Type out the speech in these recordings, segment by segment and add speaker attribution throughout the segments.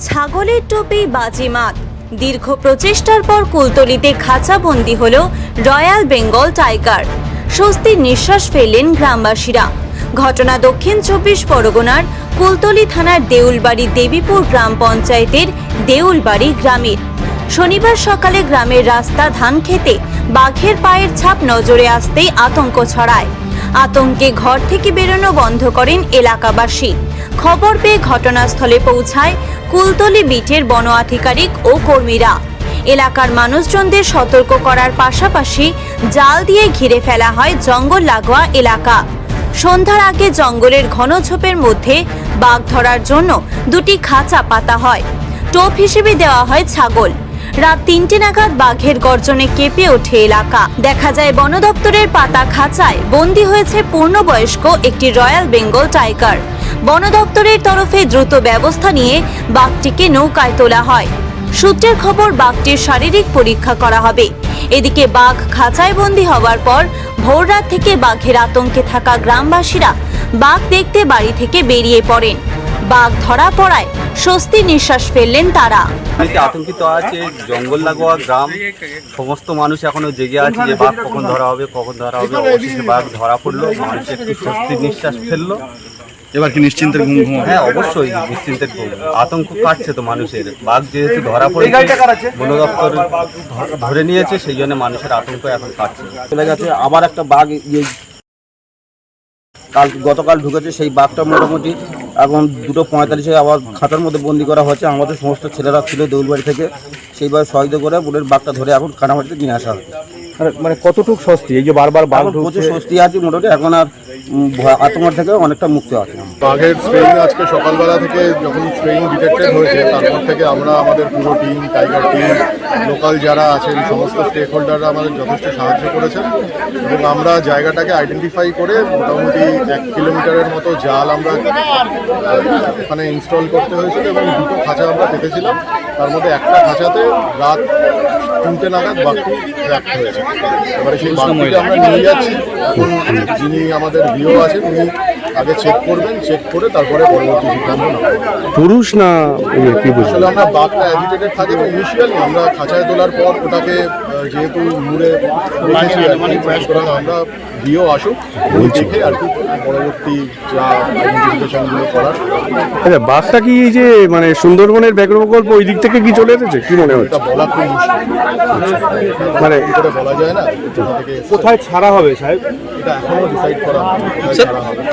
Speaker 1: ছাগলের টোপে বাজিমাত। দীর্ঘ প্রচেষ্টার পর কুলতলিতে খাঁচাবন্দি হল রয়্যাল বেঙ্গল টাইগার। স্বস্তির নিঃশ্বাস ফেললেন গ্রামবাসীরা। ঘটনা দক্ষিণ ২৪ পরগনার কুলতলি থানার দেউলবাড়ি দেবীপুর গ্রাম পঞ্চায়েতের দেউলবাড়ি গ্রামের। শনিবার সকালে গ্রামের রাস্তা ধান খেতে বাঘের পায়ের ছাপ নজরে আসতেই আতঙ্ক ছড়ায়। আতঙ্কে ঘর থেকে বেরোনো বন্ধ করেন এলাকাবাসী। খবর পেয়ে ঘটনাস্থলে পৌঁছায় কুলতলি বিটের বন আধিকারিক ও কর্মীরা। এলাকার মানুষজনদের সতর্ক করার পাশাপাশি জাল দিয়ে ঘিরে ফেলা হয় জঙ্গল লাগোয়া এলাকা। সন্ধ্যার আগে জঙ্গলের ঘন ঝোপের মধ্যে বাঘ ধরার জন্য দুটি খাঁচা পাতা হয়। টোপ হিসেবে দেওয়া হয় ছাগল। রাত ৩টে নাগাদ বাঘের গর্জনে কেঁপে ওঠে এলাকা। দেখা যায় বন দপ্তরের পাতা খাঁচায় বন্দী হয়েছে পূর্ণবয়স্ক একটি রয়্যাল বেঙ্গল টাইগার। বন দপ্তরের তরফে দ্রুত ব্যবস্থা নিয়ে বাঘটিকে নৌকায় তোলা হয়। সূত্রের খবর, বাঘটির শারীরিক পরীক্ষা করা হবে। এদিকে বাঘ খাঁচায় বন্দী হওয়ার পর ভোররাত থেকে বাঘের আতঙ্কে থাকা গ্রামবাসীরা বাঘ দেখতে বাড়ি থেকে বেরিয়ে পড়েন। বাঘ ধরা পড়ায় স্বস্তির নিঃশ্বাস ফেললেন তারা।
Speaker 2: আতঙ্কিত আছে জঙ্গল লাগোয়া গ্রাম, সমস্ত মানুষ এখনো জেগে আছে যে বাঘ কখন ধরা হবে। অবশেষে বাঘ ধরা পড়লো, মানুষ একটু স্বস্তির নিঃশ্বাস ফেললো।
Speaker 3: এবার কি নিশ্চিন্তের ঘুম ঘুম?
Speaker 2: হ্যাঁ, অবশ্যই নিশ্চিন্তের ঘুম। আতঙ্ক কাটছে তো মানুষের, বাঘ যেহেতু ধরা পড়েছে, বন দপ্তর ধরে নিয়েছে, সেই জন্য মানুষের আতঙ্ক এখন কাটছে।
Speaker 4: চলে গেছে আবার একটা বাঘ গতকাল ঢুকেছে। সেই বাঘটা মোটামুটি এখন 2:45 আবার খাঁচার মধ্যে বন্দি করা হয়েছে। আমাদের সমস্ত ছেলেরা ছিল দেউলবাড়ি থেকে, সেইভাবে সহায়তা করে বোনের বাঘটা ধরে এখন কানামাটিতে নিয়ে আসা হয়।
Speaker 3: মানে কতটুকু স্বস্তি এই যে বারবার বাঘ
Speaker 4: প্রচুর স্বস্তি আছে মোটামুটি, এখন আর আতঙ্ক থেকে অনেকটা মুক্ত আছে।
Speaker 5: বাঘের স্প্রেইং আজকে সকালবেলা থেকে যখন স্প্রেইং ডিটেক্টেড হয়েছে, তারপর থেকে আমরা আমাদের পুরো টিম, টাইগার টিম, লোকাল যারা আছেন সমস্ত স্টেক হোল্ডাররা আমাদের যথেষ্ট সাহায্য করেছেন এবং আমরা জায়গাটাকে আইডেন্টিফাই করে মোটামুটি 1 কিলোমিটারের মতো জাল আমরা ওখানে ইনস্টল করতে হয়েছিল এবং 2টো খাঁচা আমরা পেতেছিলাম। তার মধ্যে একটা খাঁচাতে রাত 3টে নাগাদ বাঘটি ট্র্যাক হয়েছে। এবারে সেই বাঘটিকে আমরা নিয়ে যাচ্ছি। এখন যিনি আমাদের ভিও আছেন উনি আগে চেক করবেন, চেক করে তারপরে পরবর্তী সিদ্ধান্ত নেবেন।
Speaker 3: পুরুষ না কি বুঝলেন?
Speaker 5: আসলে আমরা বাঘটা অ্যাজিটেটেড থাকে তো ইনিশিয়ালি আমরা খাঁচায় তোলার পর ওটাকে যেহেতু মুড়ে রেখেছি আর কি, সুতরাং আমরা ভিও আসুক, উনি দেখে আর কি পরবর্তী যা আইডেন্টিফিকেশনগুলো করার।
Speaker 3: আচ্ছা, বাঘটা কি এই যে মানে সুন্দরবনের ব্যাঘ্র প্রকল্প ওই দিক থেকে কি চলে এসেছে কি মনে হচ্ছে?
Speaker 5: এটা বলা খুব মুশকিল,
Speaker 3: মানে
Speaker 5: করে বলা যায় না কোথা থেকে
Speaker 3: কোথায় ছাড়া হবে সাহেব?
Speaker 5: এটা এখনো ডিসাইড করা হয়নি।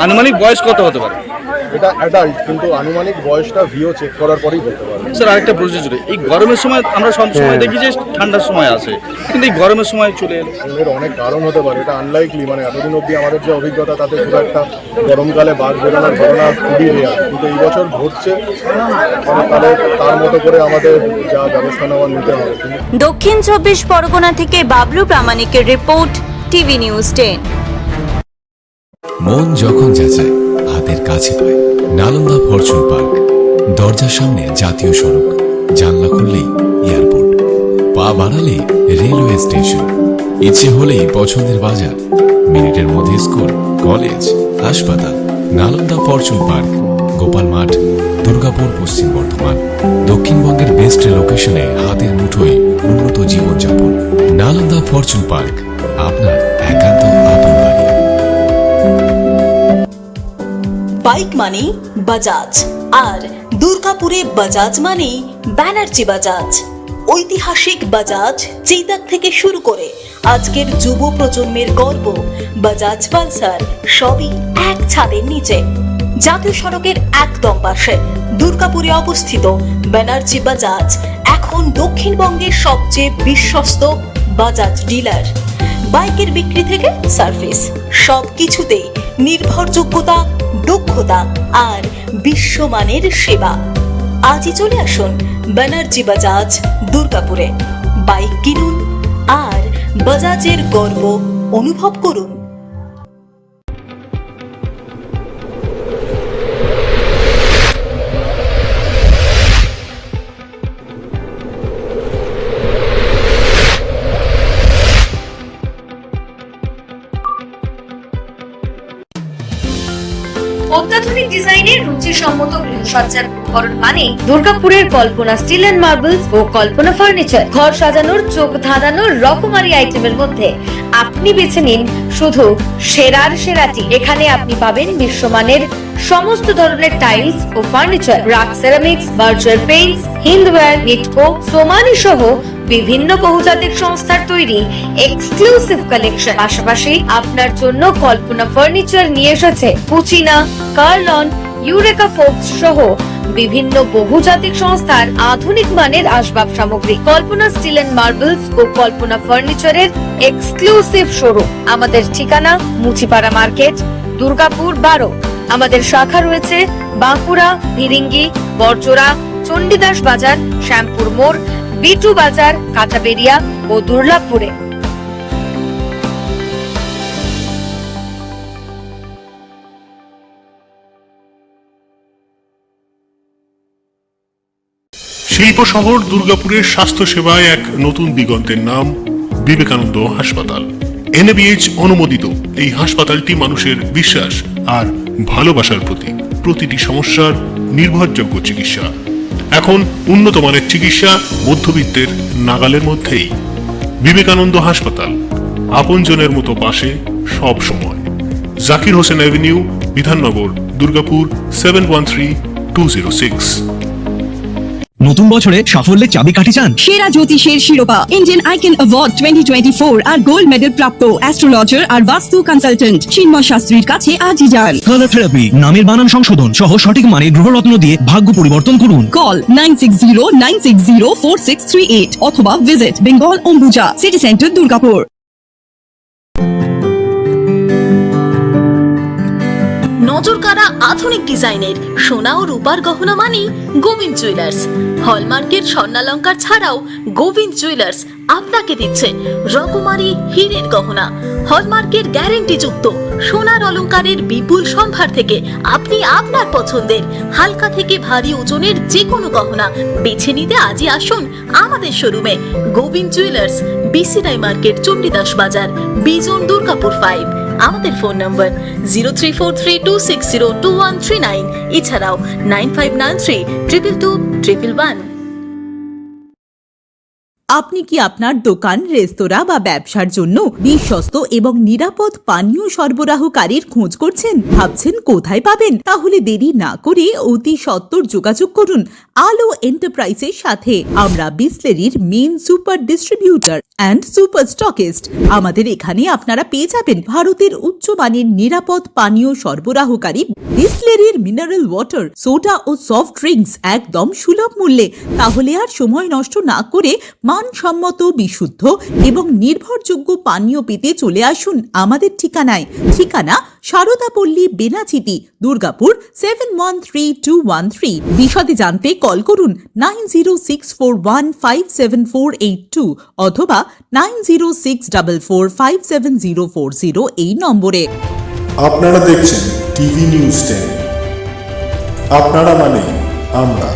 Speaker 3: আনুমানিক বয়স কত হতে পারে?
Speaker 5: এটা অ্যাডাল্ট, কিন্তু আনুমানিক বয়সটা ভিও চেক করার পরেই বলতে পারবে।
Speaker 6: স্যার, আরেকটা প্রশ্ন ছিল, এই গরমের সময় আমরা সব সময় দেখি যে ঠান্ডার সময় আসে, কিন্তু এই গরমের সময় চলে এলো।
Speaker 5: এর অনেক কারণ হতে পারে, এটা আনলাইকলি। মানে এতদিন অবধি আমাদের যে অভিজ্ঞতা তাতে খুব একটা গরমকালে বাঘ বেরোনোর ঘটনা খুবই রেয়ার, কিন্তু এই বছর ঘটছে। তাহলে তার মতো করে আমাদের যা ব্যবস্থা নেওয়া নিতে হবে।
Speaker 1: দক্ষিণ ২৪ পরগনা থেকে বাবলু প্রামাণিকের রিপোর্ট, টিভি নিউজ 10।
Speaker 7: মন যখন যাচায় হাতের কাছে পায়, নালন্দা ফরচুন পার্ক। দরজার সামনে জাতীয় সড়ক, জানলা খুললেই এয়ারপোর্ট, পা বাড়ালে রেলওয়ে স্টেশন, ইচ্ছে হলেই পছন্দের বাজার, মিনিটের মধ্যে স্কুল, কলেজ, হাসপাতাল। নালন্দা ফরচুন পার্ক, গোপাল মাঠ, দুর্গাপুর, পশ্চিম বর্ধমান। দক্ষিণবঙ্গের বেস্ট লোকেশনে হাতের মুঠোয় উন্নত জীবনযাপন। নালন্দা ফরচুন পার্ক, আপনার একান্ত আপন বাড়ি।
Speaker 8: বাইক মানে বাজাজ, আর দুর্গাপুরে বাজাজ মানে ব্যানার্জি বাজাজ। ঐতিহাসিক বাজাজ চেতক থেকে শুরু করে আজকের যুব প্রজন্মের গর্ব বাজাজ পালসার, সবই এক ছাদের নিচে। জাতীয় সড়কের একদম পাশে দুর্গাপুরে অবস্থিত ব্যানার্জি বাজাজ এখন দক্ষিণবঙ্গের সবচেয়ে বিশ্বস্ত বাজাজ ডিলার। বাইকের বিক্রি থেকে সার্ভিস, সব কিছুতেই নির্ভরযোগ্যতা, দক্ষতা আর বিশ্বমানের সেবা। আজই চলে আসুন ব্যানার্জি বাজাজ দুর্গাপুরে। বাইক কিনুন আর বাজাজের গর্ব অনুভব করুন।
Speaker 9: অত্যাধুনিক ডিজাইনের রুচিসম্মত গৃহসজ্জার উপকরণ মানে দুর্গাপুরের কল্পনা স্টিল এন্ড মার্বেলস ও কল্পনা ফার্নিচার। ঘর সাজানোর, চোখ ধাঁধানোর রকমারি আইটেমের মধ্যে আপনি বেছে নিন শুধু সেরার সেরাটি। এখানে আপনি পাবেন বিশ্বমানের সমস্ত ধরনের টাইলস ও furniture, RAK ceramics, virtual paints, Hindware, Nitco, Somany সহ বিভিন্ন বহুজাতিক সংস্থার তৈরি এক্সক্লুসিভ কালেকশন। পাশাপাশি আপনার জন্য কল্পনা ফার্নিচার নিয়ে এসেছে কুচিনা, কার্লন, ইউরেকা ফোর্বস সহ বিভিন্ন বহুজাতিক সংস্থার আধুনিক মানের আসবাব সামগ্রী। কল্পনা স্টিল এন্ড মার্বেলস ও কল্পনা ফার্নিচারের এক্সক্লুসিভ শোরুম। আমাদের ঠিকানা মুচিপাড়া মার্কেট, দুর্গাপুর 12। আমাদের শাখা রয়েছে বাঁকুড়া, ভিরিঙ্গি, বড়জোড়া, চণ্ডীদাস বাজার, শ্যামপুর মোড়, বিটু বাজার, কাঁচাবেড়িয়া ও দুর্লাভপুরে।
Speaker 10: শিল্প শহর দুর্গাপুরের স্বাস্থ্য সেবায় এক নতুন দিগন্তের নাম বিবেকানন্দ হাসপাতাল। NABH অনুমোদিত এই হাসপাতালটি মানুষের বিশ্বাস আর ভালোবাসার প্রতীক। প্রতিটি সমস্যার নির্ভরযোগ্য চিকিৎসা। এখন উন্নত মানের চিকিৎসা মধ্যবিত্তের নাগালের মধ্যেই। বিবেকানন্দ হাসপাতাল, আপনজনের মতো পাশে সব সময়। জাকির হোসেন অ্যাভিনিউ, বিধাননগর, দুর্গাপুর 713206।
Speaker 11: নতুন বছরে সাফল্যের চাবিকাঠি চান?
Speaker 12: সেরা জ্যোতিষের শিরোপা, ইন্ডিয়ান আইকন অ্যাওয়ার্ড 2024 আর গোল্ড মেডেল প্রাপ্ত অ্যাস্ট্রোলজার আর বাস্তু কনসালটেন্ট চিন্ময় শাস্ত্রীর কাছে আজই যান।
Speaker 11: কালার থেরাপি, নামের বানান সংশোধন সহ সঠিক মানের গ্রহরত্ন দিয়ে ভাগ্য পরিবর্তন করুন।
Speaker 12: কল 9609604638 অথবা visit Bengal Ambuja, City Centre, Durgapur.
Speaker 8: নজরকাড়া আধুনিক ডিজাইনের সোনা ও রূপার গহনা মানে গোবিন্দ জুয়েলার্স। হলমার্কের স্বর্ণালঙ্কার ছাড়াও গোবিন্দ জুয়েলার্স আপনাকে দিচ্ছে রকমারি হীরের গহনা। হলমার্কের গ্যারেন্টি যুক্ত সোনার অলংকারের বিপুল সম্ভার থেকে আপনি আপনার পছন্দের হালকা থেকে ভারী ওজনের যে কোনো গহনা বেছে নিতে আজই আসুন আমাদের শোরুমে। গোবিন্দ জুয়েলার্স, BC রায় মার্কেট, চণ্ডীদাস বাজার, বিজন, দুর্গাপুর 5। আমাদের ফোন নম্বর 034326021139, এছাড়াও 9593222111।
Speaker 13: আপনি কি আপনার দোকান, রেস্তোরাঁ বা ব্যবসার জন্য বিশ্বস্ত এবং নিরাপদ পানীয় সরবরাহকারীর খোঁজ করছেন? ভাবছেন কোথায় পাবেন? তাহলে দেরি না করে অতি সত্বর যোগাযোগ করুন আলো এন্টারপ্রাইজের সাথে। আমরা বিসলেরির main super distributor and super stockist. আমাদের এখানে আপনারা পেয়ে যাবেন ভারতের উচ্চমানের নিরাপদ পানীয় সরবরাহকারী বিসলেরির মিনারেল ওয়াটার, সোডা ও সফট ড্রিঙ্কস একদম সুলভ মূল্যে। তাহলে আর সময় নষ্ট না করে মানসম্মত, বিশুদ্ধ এবং নির্ভরযোগ্য পানীয় পেতে চলে আসুন আমাদের ঠিকানায়। ঠিকানা সারদাপল্লী, বেনাচিতি, দুর্গাপুর 713213। বিশদে জানতে কল করুন 9064157482 অথবা 9064457040 এই নম্বরে।
Speaker 14: আপনারা দেখছেন টিভি নিউজ 10। আপনারা মানে আমরা।